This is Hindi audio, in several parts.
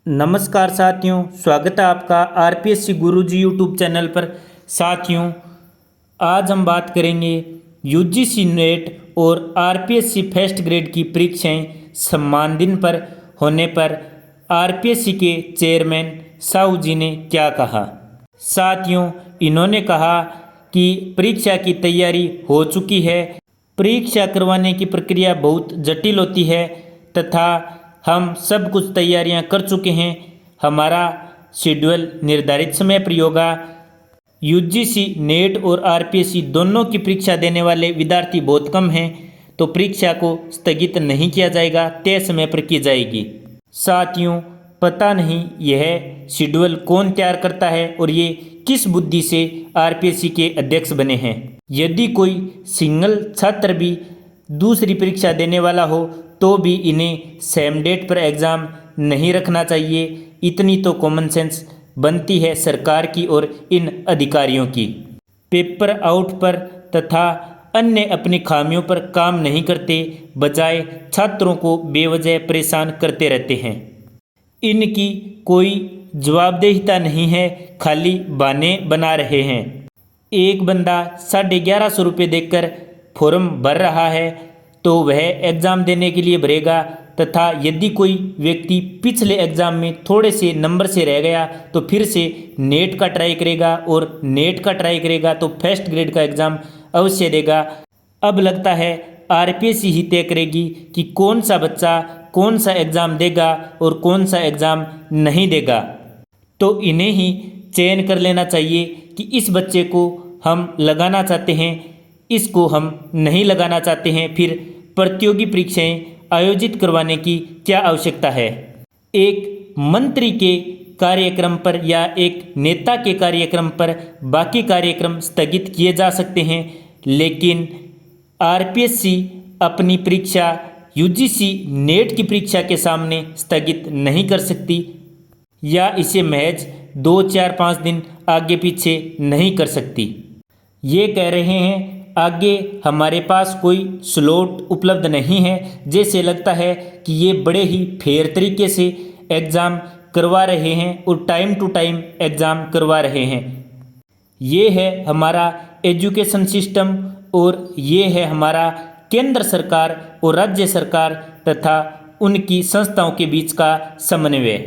नमस्कार साथियों, स्वागत है आपका आरपीएससी गुरुजी यूट्यूब चैनल पर। साथियों, आज हम बात करेंगे यूजीसी नेट और आरपीएससी फर्स्ट ग्रेड की परीक्षाएं सम्मान दिन पर होने पर आरपीएससी के चेयरमैन साहू जी ने क्या कहा। साथियों, इन्होंने कहा कि परीक्षा की तैयारी हो चुकी है। परीक्षा करवाने की प्रक्रिया बहुत जटिल होती है तथा हम सब कुछ तैयारियां कर चुके हैं। हमारा शेड्यूल निर्धारित समय पर होगा। यूजीसी नेट और आरपीएससी दोनों की परीक्षा देने वाले विद्यार्थी बहुत कम हैं, तो परीक्षा को स्थगित नहीं किया जाएगा, तय समय पर की जाएगी। साथियों, पता नहीं यह शेड्यूल कौन तैयार करता है और ये किस बुद्धि से आरपीएससी के अध्यक्ष बने हैं। यदि कोई सिंगल छात्र भी दूसरी परीक्षा देने वाला हो तो भी इन्हें सेम डेट पर एग्ज़ाम नहीं रखना चाहिए। इतनी तो कॉमन सेंस बनती है सरकार की और इन अधिकारियों की। पेपर आउट पर तथा अन्य अपनी खामियों पर काम नहीं करते, बजाय छात्रों को बेवजह परेशान करते रहते हैं। इनकी कोई जवाबदेहिता नहीं है, खाली बहाने बना रहे हैं। एक बंदा 1150 रुपये देकर फॉर्म भर रहा है तो वह एग्ज़ाम देने के लिए भरेगा, तथा यदि कोई व्यक्ति पिछले एग्ज़ाम में थोड़े से नंबर से रह गया तो फिर से नेट का ट्राई करेगा और नेट का ट्राई करेगा तो फर्स्ट ग्रेड का एग्ज़ाम अवश्य देगा। अब लगता है आरपीएससी ही तय करेगी कि कौन सा बच्चा कौन सा एग्ज़ाम देगा और कौन सा एग्ज़ाम नहीं देगा। तो इन्हें ही चयन कर लेना चाहिए कि इस बच्चे को हम लगाना चाहते हैं, इसको हम नहीं लगाना चाहते हैं। फिर प्रतियोगी परीक्षाएं आयोजित करवाने की क्या आवश्यकता है। एक मंत्री के कार्यक्रम पर या एक नेता के कार्यक्रम पर बाकी कार्यक्रम स्थगित किए जा सकते हैं, लेकिन आरपीएससी अपनी परीक्षा यूजीसी नेट की परीक्षा के सामने स्थगित नहीं कर सकती, या इसे महज 2, 4, 5 दिन आगे पीछे नहीं कर सकती। ये कह रहे हैं आगे हमारे पास कोई स्लॉट उपलब्ध नहीं है, जैसे लगता है कि ये बड़े ही फेयर तरीके से एग्ज़ाम करवा रहे हैं और टाइम टू टाइम एग्ज़ाम करवा रहे हैं। ये है हमारा एजुकेशन सिस्टम और ये है हमारा केंद्र सरकार और राज्य सरकार तथा उनकी संस्थाओं के बीच का समन्वय।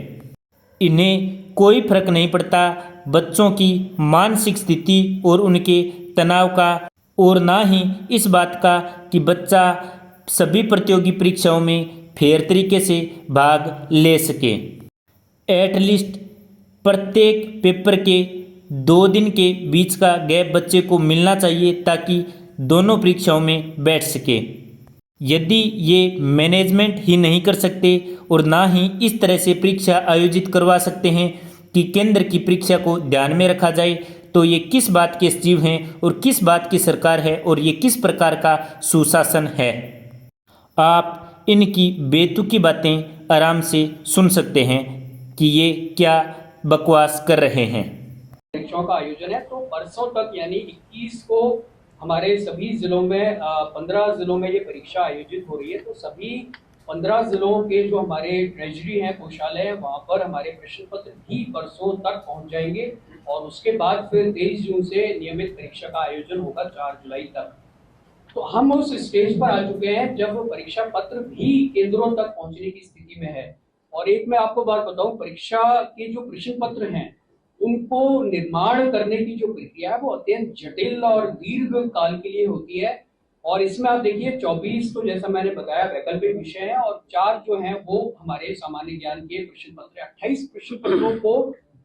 इन्हें कोई फर्क नहीं पड़ता बच्चों की मानसिक स्थिति और उनके तनाव का, और ना ही इस बात का कि बच्चा सभी प्रतियोगी परीक्षाओं में फेयर तरीके से भाग ले सके। एटलीस्ट प्रत्येक पेपर के 2 दिन के बीच का गैप बच्चे को मिलना चाहिए ताकि दोनों परीक्षाओं में बैठ सके। यदि ये मैनेजमेंट ही नहीं कर सकते और ना ही इस तरह से परीक्षा आयोजित करवा सकते हैं कि केंद्र की परीक्षा को ध्यान में रखा जाए, तो ये किस बात के सचिव हैं और किस बात की सरकार है और ये किस प्रकार का सुशासन है। आप इनकी बेतुकी बातें आराम से सुन सकते हैं कि ये क्या बकवास कर रहे हैं। परीक्षाओं का आयोजन है, तो परसों तक यानी 21 को हमारे सभी जिलों में 15 जिलों में ये परीक्षा आयोजित हो रही है। तो सभी 15 जिलों के जो हमारे ट्रेजरी हैं, कोषालय हैं, वहाँ पर हमारे प्रश्न पत्र भी परसों तक पहुँच जाएंगे और उसके बाद फिर 23 जून से नियमित परीक्षा का आयोजन होगा 4 जुलाई तक। तो हम उस स्टेज पर आ चुके हैं जब परीक्षा पत्र भी केंद्रों तक पहुंचने की स्थिति में है। और एक मैं आपको बात बताऊं, परीक्षा के जो प्रश्न पत्र हैं उनको निर्माण करने की जो प्रक्रिया है वो अत्यंत जटिल और दीर्घ काल के लिए होती है। और इसमें आप देखिए 24 तो जैसा मैंने बताया वैकल्पिक विषय है और 4 जो हैं वो हमारे सामान्य ज्ञान के प्रश्न पत्र। 28 प्रश्न पत्रों को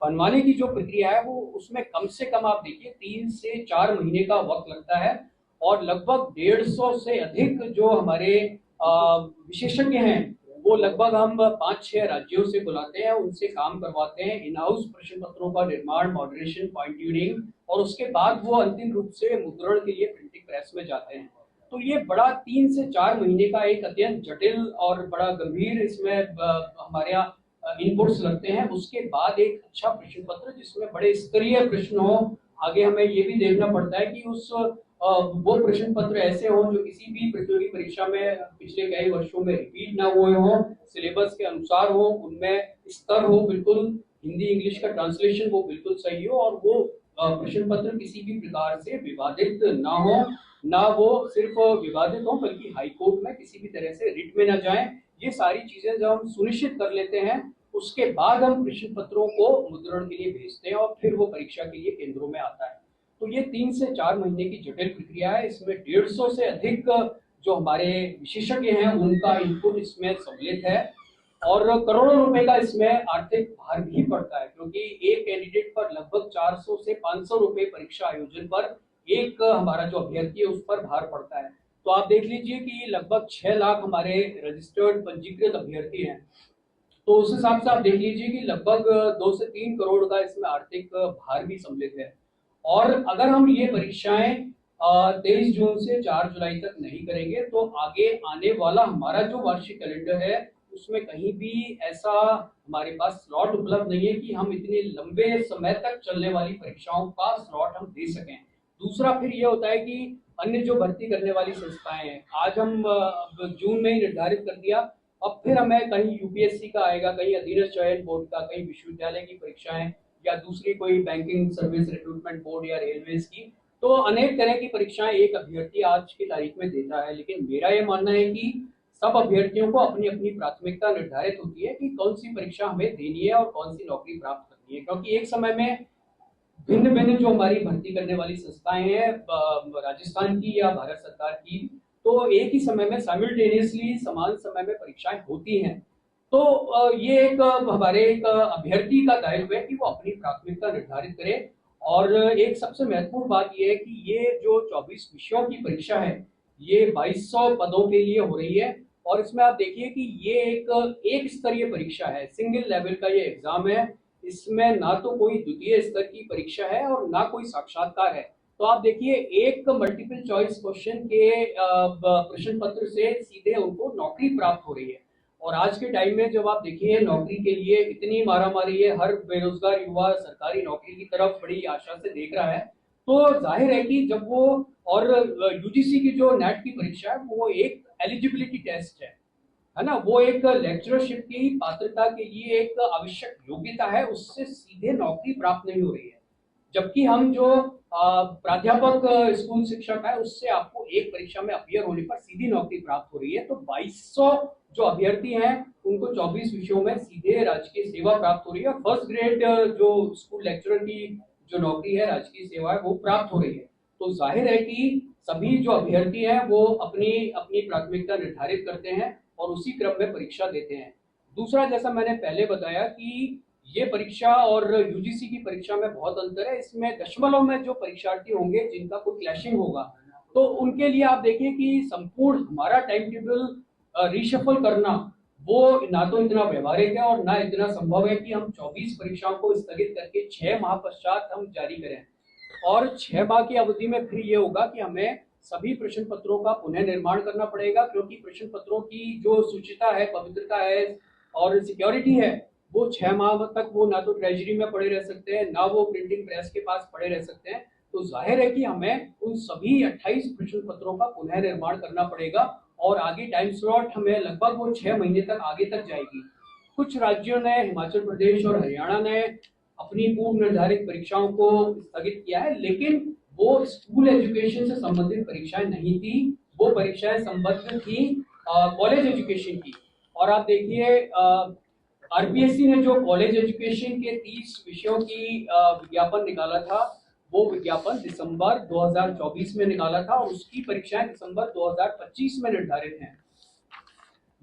बनवाने की जो प्रक्रिया है वो उसमें कम से कम आप देखिए 3 से 4 महीने का वक्त लगता है और लगभग 150 से अधिक जो हमारे विशेषज्ञ हैं वो लगभग हम 5-6 राज्यों से बुलाते हैं, उनसे काम करवाते हैं। इन हाउस प्रश्न पत्रों का निर्माण, मॉडरेशन, पॉइंट ट्यूनिंग और उसके बाद वो अंतिम रूप से मुद्रण के लिए प्रिंटिंग प्रेस में जाते हैं। तो ये बड़ा 3 से 4 महीने का एक अत्यंत जटिल और बड़ा गंभीर इसमें हमारे यहाँ इनपुट्स लगते हैं। उसके बाद एक अच्छा प्रश्न पत्र जिसमें बड़े स्तरीय प्रश्न हो। आगे हमें ये भी देखना पड़ता है कि उस वो प्रश्न पत्र ऐसे हों जो किसी भी प्रतियोगी परीक्षा में पिछले कई वर्षों में रिपीट ना हुए हों, सिलेबस के अनुसार हो, उनमें स्तर हो बिल्कुल, हिंदी इंग्लिश का ट्रांसलेशन वो बिल्कुल सही हो, और वो प्रश्न पत्र किसी भी प्रकार से विवादित ना हो, ना वो सिर्फ विवादित हो बल्कि हाई कोर्ट में किसी भी तरह से रिट में ना जाए। ये सारी चीजें जब हम सुनिश्चित कर लेते हैं, उसके बाद हम प्रश्न पत्रों को मुद्रण के लिए भेजते हैं और फिर वो परीक्षा के लिए केंद्रों में आता है। तो ये 3 से 4 महीने की जटिल प्रक्रिया है। इसमें 150 से अधिक जो हमारे विशेषज्ञ हैं उनका इनपुट इसमें सम्मिलित है, और करोड़ों रुपए का इसमें आर्थिक भार भी पड़ता है, क्योंकि एक कैंडिडेट पर लगभग 400 से 500 रुपए परीक्षा आयोजन पर एक हमारा जो अभ्यर्थी है उस पर भार पड़ता है। तो आप देख लीजिए कि लगभग 6 लाख हमारे रजिस्टर्ड पंजीकृत अभ्यर्थी हैं। तो उस हिसाब से आप देख लीजिए कि लगभग 2 से 3 करोड़ का इसमें आर्थिक भार भी सम्मिलित है। और अगर हम ये परीक्षाएं 23 जून से 4 जुलाई तक नहीं करेंगे तो आगे आने वाला हमारा जो वार्षिक कैलेंडर है उसमें कहीं भी ऐसा हमारे पास स्लॉट उपलब्ध नहीं है कि हम इतने लंबे समय तक चलने वाली परीक्षाओं का स्लॉट हम दे सकें। दूसरा फिर ये होता है कि अन्य जो भर्ती करने वाली संस्थाएं हैं, आज हम जून में ही निर्धारित कर दिया, अब फिर हमें कहीं यूपीएससी का आएगा, कहीं अधीनस्थ चयन बोर्ड का, कहीं विश्वविद्यालय की परीक्षाएं, या दूसरी कोई बैंकिंग सर्विस रिक्रूटमेंट बोर्ड या रेलवेज की। तो अनेक तरह की परीक्षाएं एक अभ्यर्थी आज की तारीख में देता है, लेकिन मेरा ये मानना है कि सब अभ्यर्थियों को अपनी अपनी प्राथमिकता निर्धारित होती है कि कौन सी परीक्षा हमें देनी है और कौन सी नौकरी प्राप्त करनी है, क्योंकि एक समय में भिन्न भिन्न जो हमारी भर्ती करने वाली संस्थाएं हैं राजस्थान की या भारत सरकार की, तो एक ही समय में साइमल्टेनियसली समान समय में परीक्षाएं होती हैं। तो ये एक हमारे एक अभ्यर्थी का दायित्व है कि वो अपनी प्राथमिकता निर्धारित करे। और एक सबसे महत्वपूर्ण बात यह है कि ये जो 24 विषयों की परीक्षा है ये 2200 पदों के लिए हो रही है, और इसमें आप देखिए कि ये एक स्तरीय परीक्षा है, सिंगल लेवल का ये एग्जाम है। इसमें ना तो कोई द्वितीय स्तर की परीक्षा है और ना कोई साक्षात्कार है। तो आप देखिए एक मल्टीपल चॉइस क्वेश्चन के प्रश्न पत्र से सीधे उनको नौकरी प्राप्त हो रही है। और आज के टाइम में जब आप देखिए नौकरी के लिए इतनी मारामारी है, हर बेरोजगार युवा सरकारी नौकरी की तरफ बड़ी आशा से देख रहा है, तो जाहिर है कि जब वो, और यूजीसी की जो नेट की परीक्षा है वो एक एलिजिबिलिटी टेस्ट है ना, वो एक लेक्चरशिप की पात्रता के लिए एक आवश्यक योग्यता है, उससे सीधे नौकरी प्राप्त नहीं हो रही है। जबकि हम जो प्राध्यापक स्कूल शिक्षक है उससे आपको एक परीक्षा में अपीयर होने पर सीधी नौकरी प्राप्त हो रही है। तो 2200 जो अभ्यर्थी हैं उनको 24 विषयों में सीधे राजकीय सेवा प्राप्त हो रही है, और फर्स्ट ग्रेड जो स्कूल लेक्चरर की जो नौकरी है राजकीय सेवा है वो प्राप्त हो रही है। तो जाहिर है कि सभी जो अभ्यर्थी हैं वो अपनी अपनी प्राथमिकता निर्धारित करते हैं और उसी क्रम में परीक्षा देते हैं। दूसरा, जैसा मैंने पहले बताया कि ये परीक्षा और यूजीसी की परीक्षा में बहुत अंतर है। इसमें दशमलव में जो परीक्षार्थी होंगे जिनका कोई क्लैशिंग होगा, तो उनके लिए आप देखिए कि संपूर्ण हमारा टाइम टेबल रिशफल करना वो ना तो इतना व्यवहारिक है और ना इतना संभव है कि हम 24 परीक्षाओं को स्थगित करके 6 माह पश्चात हम जारी करें। और 6 माह की अवधि में फिर ये होगा कि हमें सभी प्रश्न पत्रों का पुनः निर्माण करना पड़ेगा, क्योंकि प्रश्न पत्रों की जो शुचिता है, पवित्रता है और सिक्योरिटी है, वो 6 माह तक वो ना तो ट्रेजरी में पड़े रह सकते हैं, ना वो प्रिंटिंग प्रेस के पास पड़े रह सकते हैं। तो जाहिर है कि हमें उन सभी 28 प्रश्न पत्रों का पुनः निर्माण करना पड़ेगा, और आगे टाइम स्लॉट हमें लगभग वो 6 महीने तक आगे तक जाएगी। कुछ राज्यों ने, हिमाचल प्रदेश और हरियाणा ने अपनी पूर्व निर्धारित परीक्षाओं को स्थगित किया है, लेकिन वो स्कूल एजुकेशन से संबंधित परीक्षाएं नहीं थी, वो परीक्षाएं संबद्ध थी कॉलेज एजुकेशन की। और आप देखिए आरपीएससी ने जो कॉलेज एजुकेशन के 30 विषयों की विज्ञापन निकाला था, वो विज्ञापन दिसंबर 2024 में निकाला था, और उसकी परीक्षाएं दिसंबर 2025 में निर्धारित हैं।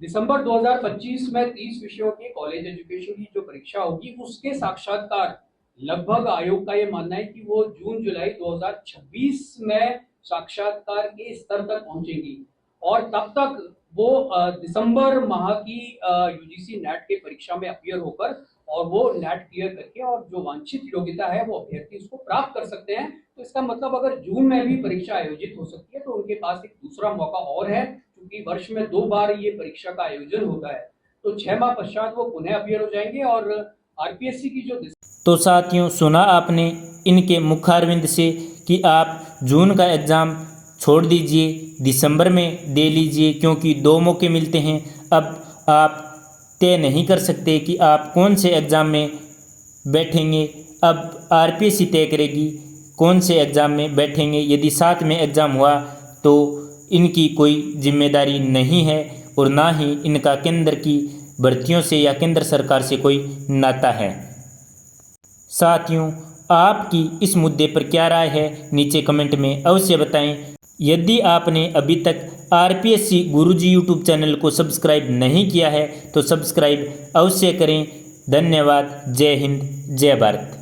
दिसंबर 2025 में 30 विषयों के कॉलेज एजुकेशन की जो परीक्षा होगी उसके साक्षात्कार लगभग आयोग का ये मानना है कि वो जून जुलाई 2026 में साक्षात्कार के स्तर तक पहुंचेगी, और तब तक वो दिसंबर माह की यूजीसी नेट के परीक्षा में अपीयर होकर और वो नेट क्लियर करके और जो वांछित योग्यता है वो अभ्यर्थी उसको प्राप्त कर सकते हैं। तो इसका मतलब अगर जून में भी परीक्षा आयोजित हो सकती है तो उनके पास एक दूसरा मौका और है, क्योंकि वर्ष में 2 बार ये परीक्षा का आयोजन होता है। तो 6 माह पश्चात वो पुनः अपीयर हो जाएंगे। और आरपीएससी की जो तो साथियों, सुना आपने इनके मुखारविंद से कि आप जून का एग्ज़ाम छोड़ दीजिए, दिसंबर में दे लीजिए, क्योंकि 2 मौके मिलते हैं। अब आप तय नहीं कर सकते कि आप कौन से एग्ज़ाम में बैठेंगे। अब आरपीएससी तय करेगी कौन से एग्ज़ाम में बैठेंगे। यदि साथ में एग्ज़ाम हुआ तो इनकी कोई जिम्मेदारी नहीं है और ना ही इनका केंद्र की भर्तियों से या केंद्र सरकार से कोई नाता है। साथियों, आपकी इस मुद्दे पर क्या राय है, नीचे कमेंट में अवश्य बताएं। यदि आपने अभी तक आरपीएससी गुरुजी यूट्यूब चैनल को सब्सक्राइब नहीं किया है तो सब्सक्राइब अवश्य करें। धन्यवाद। जय हिंद, जय भारत।